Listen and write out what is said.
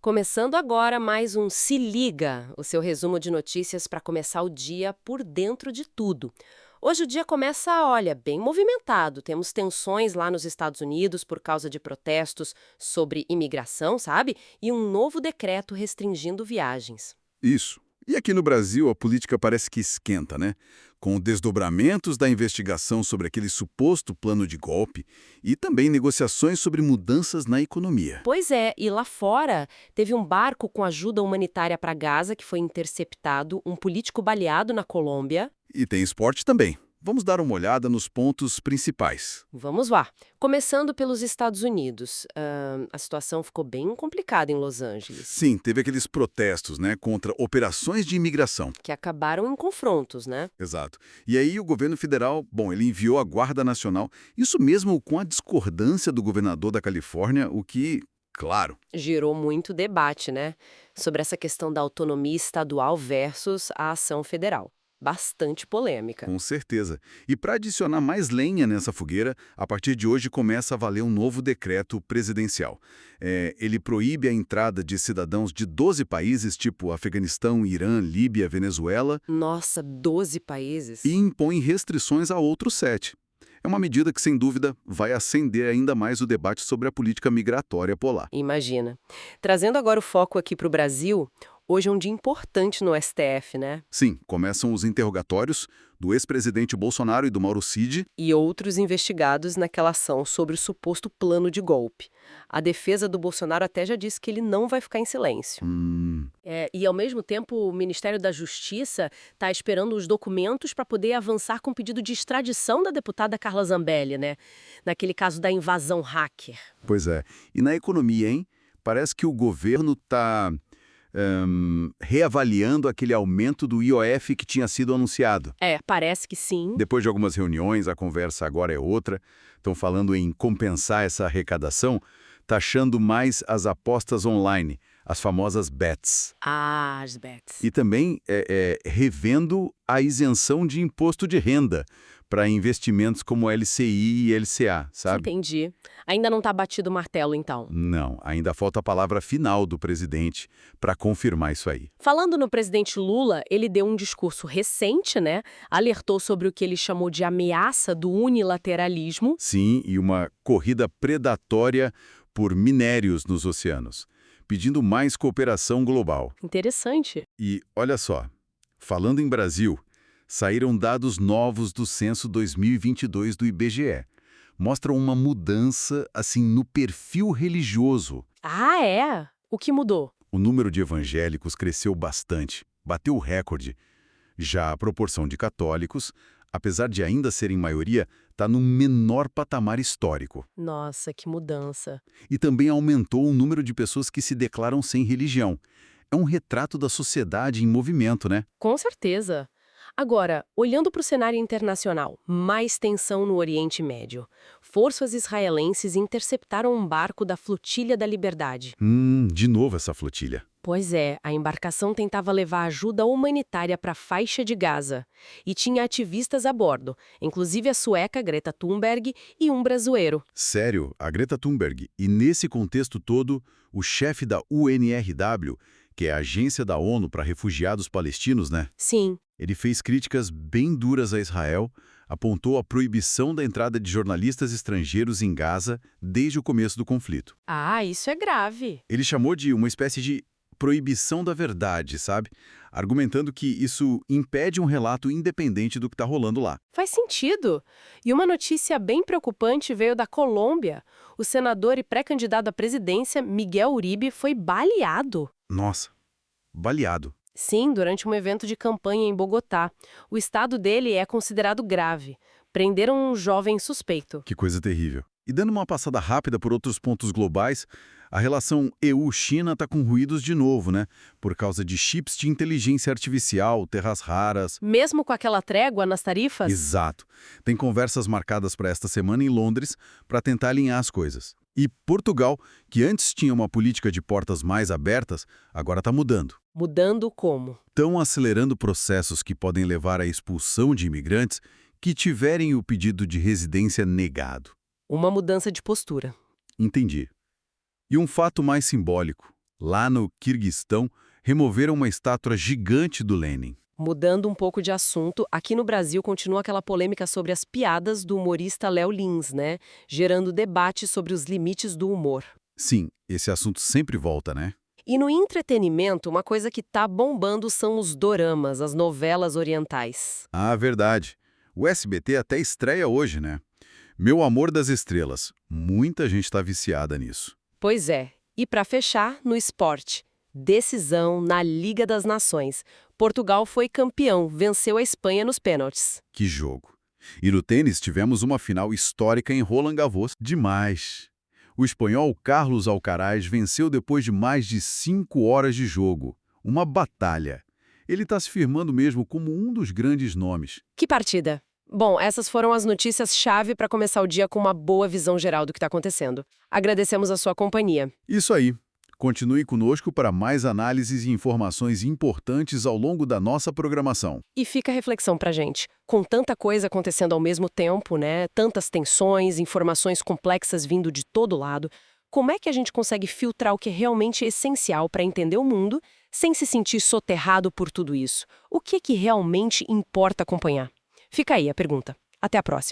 Começando agora mais um Se Liga, o seu resumo de notícias para começar o dia por dentro de tudo. Hoje o dia começa, olha, bem movimentado. Temos tensões lá nos Estados Unidos por causa de protestos sobre imigração, sabe? E um novo decreto restringindo viagens. Isso. E aqui no Brasil, a política parece que esquenta, né? Com desdobramentos da investigação sobre aquele suposto plano de golpe e também negociações sobre mudanças na economia. Pois é, e lá fora teve um barco com ajuda humanitária para Gaza que foi interceptado, um político baleado na Colômbia. E tem esporte também. Vamos dar uma olhada nos pontos principais. Vamos lá. Começando pelos Estados Unidos. A situação ficou bem complicada em Los Angeles, Sim, teve aqueles protestos, né, contra operações de imigração. que acabaram em confrontos, né? Exato. E aí o governo federal, bom, ele enviou a Guarda Nacional, isso mesmo com a discordância do governador da Califórnia, o que, claro, Gerou muito debate, né? Sobre essa questão da autonomia estadual versus a ação federal. Bastante polêmica. com certeza. E para adicionar mais lenha nessa fogueira, a partir de hoje começa a valer um novo decreto presidencial. Ele proíbe a entrada de cidadãos de 12 países, tipo Afeganistão, Irã, Líbia, Venezuela, Nossa, 12 e países? impõe restrições a outros 7. É uma medida que, sem dúvida, vai acender ainda mais o debate sobre a política migratória polar. Imagina. Trazendo agora o foco aqui para o Brasil, hoje é um dia importante no STF, né? Sim, começam os interrogatórios do ex-presidente Bolsonaro e do Mauro Cid. E outros investigados naquela ação sobre o suposto plano de golpe. A defesa do Bolsonaro até já disse que ele não vai ficar em silêncio. E, ao mesmo tempo, o Ministério da Justiça está esperando os documentos para poder avançar com o pedido de extradição da deputada Carla Zambelli, né? Naquele caso da invasão hacker. Pois é. E na economia, hein? Parece que o governo está reavaliando aquele aumento do IOF que tinha sido anunciado. É, parece que sim. Depois de algumas reuniões, a conversa agora é outra. Estão falando em compensar essa arrecadação, taxando mais as apostas online, as famosas bets. Ah, as bets. E também revendo a isenção de imposto de renda para investimentos como LCI e LCA, sabe? Entendi. Ainda não está batido o martelo, então. Não, ainda falta a palavra final do presidente para confirmar isso aí. Falando no presidente Lula, ele deu um discurso recente, né? Alertou sobre o que ele chamou de ameaça do unilateralismo. Sim, e uma corrida predatória por minérios nos oceanos, pedindo mais cooperação global. Interessante. E olha só, falando em Brasil, saíram dados novos do censo 2022 do IBGE. Mostram uma mudança, assim, no perfil religioso. Ah, é? O que mudou? O número de evangélicos cresceu bastante, bateu o recorde. Já a proporção de católicos, apesar de ainda serem maioria, está no menor patamar histórico. Nossa, que mudança. E também aumentou o número de pessoas que se declaram sem religião. É um retrato da sociedade em movimento, né? Com certeza. Agora, olhando para o cenário internacional, mais tensão no Oriente Médio. Forças israelenses interceptaram um barco da Flotilha da Liberdade. De novo essa flotilha. Pois é, a embarcação tentava levar ajuda humanitária para a faixa de Gaza. E tinha ativistas a bordo, inclusive a sueca Greta Thunberg e um brasileiro. Sério, a Greta Thunberg. E nesse contexto todo, o chefe da UNRW, que é a Agência da ONU para Refugiados Palestinos, né? Sim, Ele fez críticas bem duras a Israel, apontou a proibição da entrada de jornalistas estrangeiros em Gaza desde o começo do conflito. isso é grave. Ele chamou de uma espécie de proibição da verdade, sabe? Argumentando que isso impede um relato independente do que está rolando lá. Faz sentido. E uma notícia bem preocupante veio da Colômbia. O senador e pré-candidato à presidência, Miguel Uribe, foi baleado. Nossa, baleado. Sim, durante um evento de campanha em Bogotá. O estado dele é considerado grave. Prenderam um jovem suspeito. Que coisa terrível. E dando uma passada rápida por outros pontos globais, a relação EU-China está com ruídos de novo, né? Por causa de chips de inteligência artificial, terras raras. Mesmo com aquela trégua nas tarifas? Exato. Tem conversas marcadas para esta semana em Londres para tentar alinhar as coisas. E Portugal, que antes tinha uma política de portas mais abertas, agora está mudando. Mudando como? Estão acelerando processos que podem levar à expulsão de imigrantes que tiverem o pedido de residência negado. Uma mudança de postura. Entendi. E um fato mais simbólico. Lá no Quirguistão, removeram uma estátua gigante do Lenin. Mudando um pouco de assunto, aqui no Brasil continua aquela polêmica sobre as piadas do humorista Léo Lins, né? Gerando debate sobre os limites do humor. Sim, esse assunto sempre volta, né? E no entretenimento, uma coisa que tá bombando são os doramas, as novelas orientais. Ah, verdade. O SBT até estreia hoje, né? Meu Amor das Estrelas. Muita gente está viciada nisso. Pois é. E para fechar, no esporte. Decisão na Liga das Nações. Portugal foi campeão, venceu a Espanha nos pênaltis. Que jogo. E no tênis tivemos uma final histórica em Roland Garros. Demais. O espanhol Carlos Alcaraz venceu depois de mais de 5 horas de jogo. Uma batalha. Ele está se firmando mesmo como um dos grandes nomes. Que partida! Bom, essas foram as notícias-chave para começar o dia com uma boa visão geral do que está acontecendo. Agradecemos a sua companhia. Isso aí. Continue conosco para mais análises e informações importantes ao longo da nossa programação. E fica a reflexão pra gente. Com tanta coisa acontecendo ao mesmo tempo, né? Tantas tensões, informações complexas vindo de todo lado, como é que a gente consegue filtrar o que é realmente essencial para entender o mundo sem se sentir soterrado por tudo isso? O que realmente importa acompanhar? Fica aí a pergunta. Até a próxima.